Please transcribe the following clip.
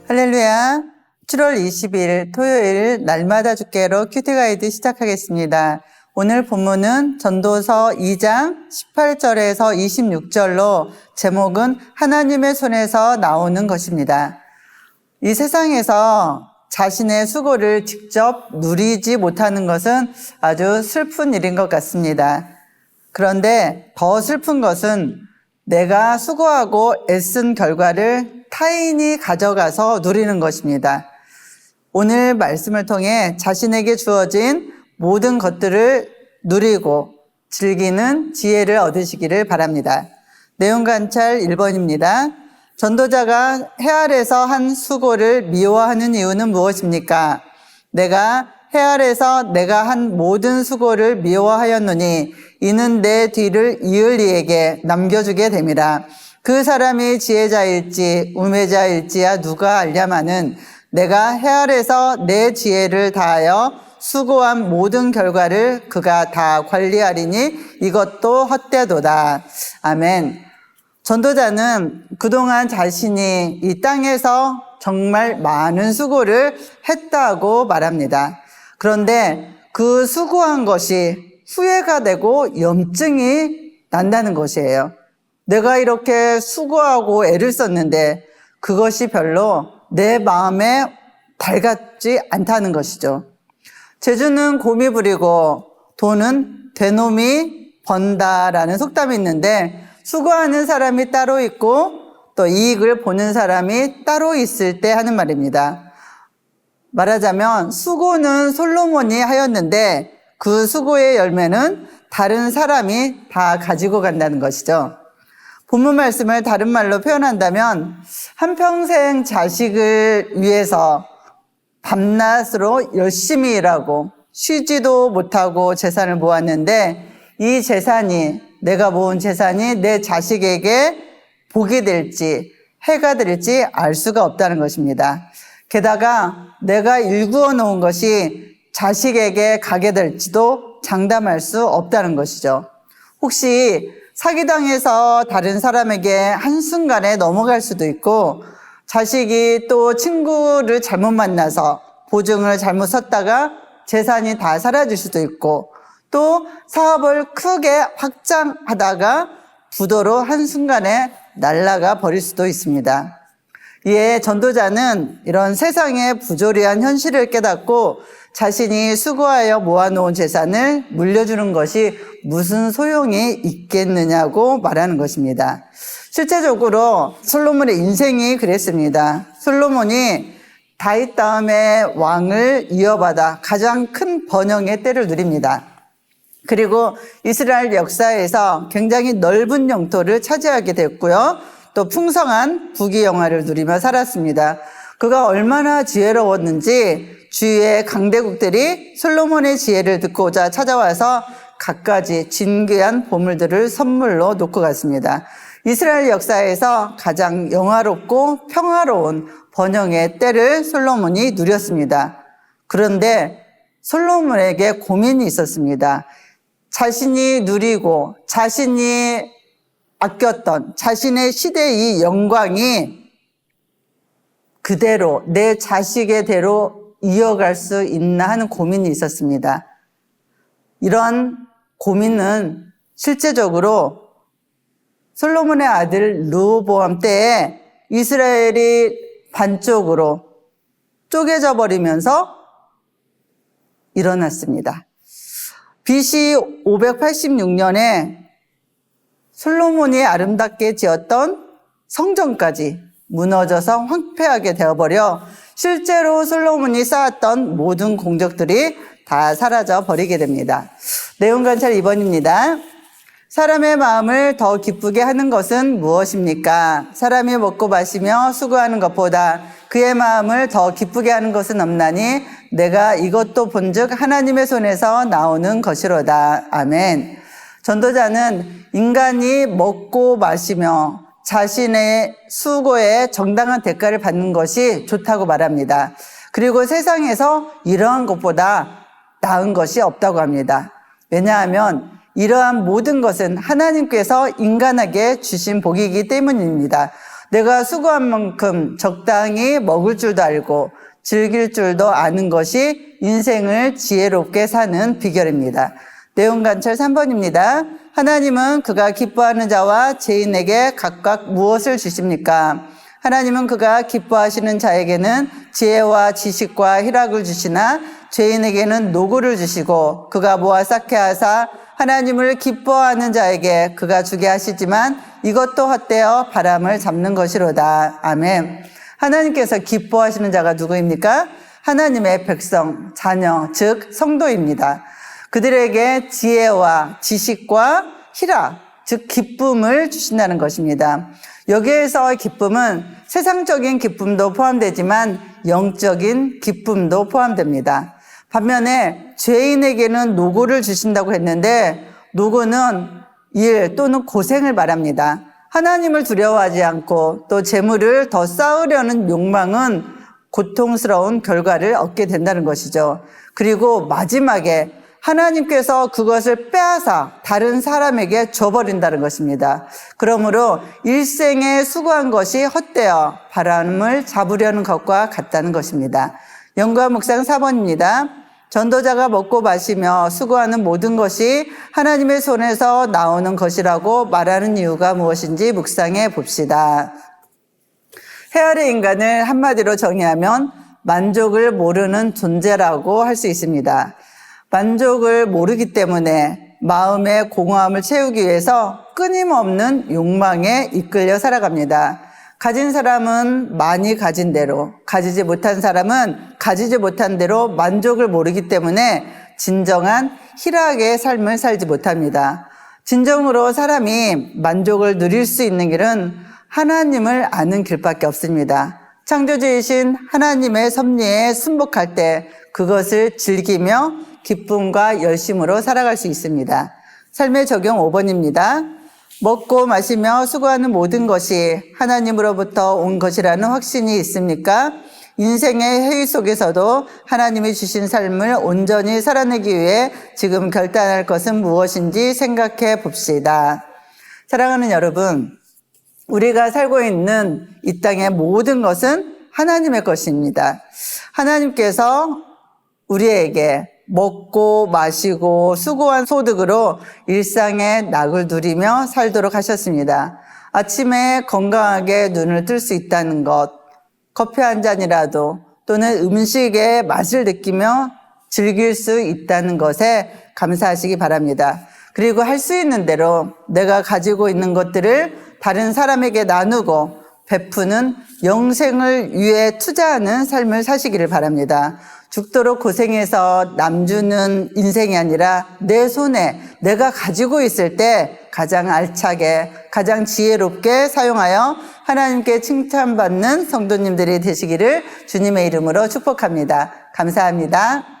할렐루야. 7월 20일 토요일 날마다 주께로 큐티 가이드 시작하겠습니다. 오늘 본문은 전도서 2장 18절에서 26절로 제목은 하나님의 손에서 나오는 것입니다. 이 세상에서 자신의 수고를 직접 누리지 못하는 것은 아주 슬픈 일인 것 같습니다. 그런데 더 슬픈 것은 내가 수고하고 애쓴 결과를 타인이 가져가서 누리는 것입니다. 오늘 말씀을 통해 자신에게 주어진 모든 것들을 누리고 즐기는 지혜를 얻으시기를 바랍니다. 내용 관찰 1번입니다. 전도자가 해 아래서 한 수고를 미워하는 이유는 무엇입니까? 내가 해 아래서 내가 한 모든 수고를 미워하였노니 이는 내 뒤를 이을 이에게 남겨주게 됨이라. 그 사람이 지혜자일지 우매자일지야 누가 알랴마는 내가 해 아래서 내 지혜를 다하여 수고한 모든 결과를 그가 다 관리하리니 이것도 헛되도다. 아멘. 전도자는 그동안 자신이 이 땅에서 정말 많은 수고를 했다고 말합니다. 그런데 그 수고한 것이 후회가 되고 염증이 난다는 것이에요. 내가 이렇게 수고하고 애를 썼는데 그것이 별로 내 마음에 달갑지 않다는 것이죠. 재주는 곰이 부리고 돈은 되놈이 번다라는 속담이 있는데 수고하는 사람이 따로 있고 또 이익을 보는 사람이 따로 있을 때 하는 말입니다. 말하자면 수고는 솔로몬이 하였는데 그 수고의 열매는 다른 사람이 다 가지고 간다는 것이죠. 본문 말씀을 다른 말로 표현한다면 한평생 자식을 위해서 밤낮으로 열심히 일하고 쉬지도 못하고 재산을 모았는데 이 재산이 내가 모은 재산이 내 자식에게 복이 될지 해가 될지 알 수가 없다는 것입니다. 게다가 내가 일구어 놓은 것이 자식에게 가게 될지도 장담할 수 없다는 것이죠. 혹시 사기당해서 다른 사람에게 한순간에 넘어갈 수도 있고 자식이 또 친구를 잘못 만나서 보증을 잘못 섰다가 재산이 다 사라질 수도 있고 또 사업을 크게 확장하다가 부도로 한순간에 날아가 버릴 수도 있습니다. 이에 전도자는 이런 세상의 부조리한 현실을 깨닫고 자신이 수고하여 모아놓은 재산을 물려주는 것이 무슨 소용이 있겠느냐고 말하는 것입니다. 실제적으로 솔로몬의 인생이 그랬습니다. 솔로몬이 다윗 다음에 왕을 이어받아 가장 큰 번영의 때를 누립니다. 그리고 이스라엘 역사에서 굉장히 넓은 영토를 차지하게 됐고요. 또 풍성한 부귀영화를 누리며 살았습니다. 그가 얼마나 지혜로웠는지 주위의 강대국들이 솔로몬의 지혜를 듣고자 찾아와서 갖가지 진귀한 보물들을 선물로 놓고 갔습니다. 이스라엘 역사에서 가장 영화롭고 평화로운 번영의 때를 솔로몬이 누렸습니다. 그런데 솔로몬에게 고민이 있었습니다. 자신이 누리고 자신이 아꼈던 자신의 시대의 영광이 그대로 내 자식의 대로 이어갈 수 있나 하는 고민이 있었습니다. 이런 고민은 실제적으로 솔로몬의 아들 르호보암 때에 이스라엘이 반쪽으로 쪼개져 버리면서 일어났습니다. BC 586년에 솔로몬이 아름답게 지었던 성전까지 무너져서 황폐하게 되어버려 실제로 솔로몬이 쌓았던 모든 공적들이 다 사라져 버리게 됩니다. 내용 관찰 2번입니다. 사람의 마음을 더 기쁘게 하는 것은 무엇입니까? 사람이 먹고 마시며 수고하는 것보다 그의 마음을 더 기쁘게 하는 것은 없나니 내가 이것도 본즉 하나님의 손에서 나오는 것이로다. 아멘. 전도자는 인간이 먹고 마시며 자신의 수고에 정당한 대가를 받는 것이 좋다고 말합니다. 그리고 세상에서 이러한 것보다 나은 것이 없다고 합니다. 왜냐하면 이러한 모든 것은 하나님께서 인간에게 주신 복이기 때문입니다. 내가 수고한 만큼 적당히 먹을 줄도 알고 즐길 줄도 아는 것이 인생을 지혜롭게 사는 비결입니다. 내용 관찰 3번입니다. 하나님은 그가 기뻐하는 자와 죄인에게 각각 무엇을 주십니까? 하나님은 그가 기뻐하시는 자에게는 지혜와 지식과 희락을 주시나 죄인에게는 노고를 주시고 그가 모아 쌓게 하사 하나님을 기뻐하는 자에게 그가 주게 하시지만 이것도 헛되어 바람을 잡는 것이로다. 아멘. 하나님께서 기뻐하시는 자가 누구입니까? 하나님의 백성, 자녀, 즉 성도입니다. 그들에게 지혜와 지식과 희락, 즉 기쁨을 주신다는 것입니다. 여기에서 기쁨은 세상적인 기쁨도 포함되지만 영적인 기쁨도 포함됩니다. 반면에 죄인에게는 노고를 주신다고 했는데 노고는 일 또는 고생을 말합니다. 하나님을 두려워하지 않고 또 재물을 더 쌓으려는 욕망은 고통스러운 결과를 얻게 된다는 것이죠. 그리고 마지막에 하나님께서 그것을 빼앗아 다른 사람에게 줘버린다는 것입니다. 그러므로 일생에 수고한 것이 헛되어 바람을 잡으려는 것과 같다는 것입니다. 연구와 묵상 4번입니다. 전도자가 먹고 마시며 수고하는 모든 것이 하나님의 손에서 나오는 것이라고 말하는 이유가 무엇인지 묵상해 봅시다. 헤아리 인간을 한마디로 정의하면 만족을 모르는 존재라고 할 수 있습니다. 만족을 모르기 때문에 마음의 공허함을 채우기 위해서 끊임없는 욕망에 이끌려 살아갑니다. 가진 사람은 많이 가진 대로, 가지지 못한 사람은 가지지 못한 대로 만족을 모르기 때문에 진정한 희락의 삶을 살지 못합니다. 진정으로 사람이 만족을 누릴 수 있는 길은 하나님을 아는 길밖에 없습니다. 창조주이신 하나님의 섭리에 순복할 때 그것을 즐기며 기쁨과 열심으로 살아갈 수 있습니다. 삶의 적용 5번입니다. 먹고 마시며 수고하는 모든 것이 하나님으로부터 온 것이라는 확신이 있습니까? 인생의 해이 속에서도 하나님이 주신 삶을 온전히 살아내기 위해 지금 결단할 것은 무엇인지 생각해 봅시다. 사랑하는 여러분, 우리가 살고 있는 이 땅의 모든 것은 하나님의 것입니다. 하나님께서 우리에게 먹고 마시고 수고한 소득으로 일상의 낙을 누리며 살도록 하셨습니다. 아침에 건강하게 눈을 뜰 수 있다는 것, 커피 한 잔이라도 또는 음식의 맛을 느끼며 즐길 수 있다는 것에 감사하시기 바랍니다. 그리고 할 수 있는 대로 내가 가지고 있는 것들을 다른 사람에게 나누고 베푸는 영생을 위해 투자하는 삶을 사시기를 바랍니다. 죽도록 고생해서 남주는 인생이 아니라 내 손에 내가 가지고 있을 때 가장 알차게, 가장 지혜롭게 사용하여 하나님께 칭찬받는 성도님들이 되시기를 주님의 이름으로 축복합니다. 감사합니다.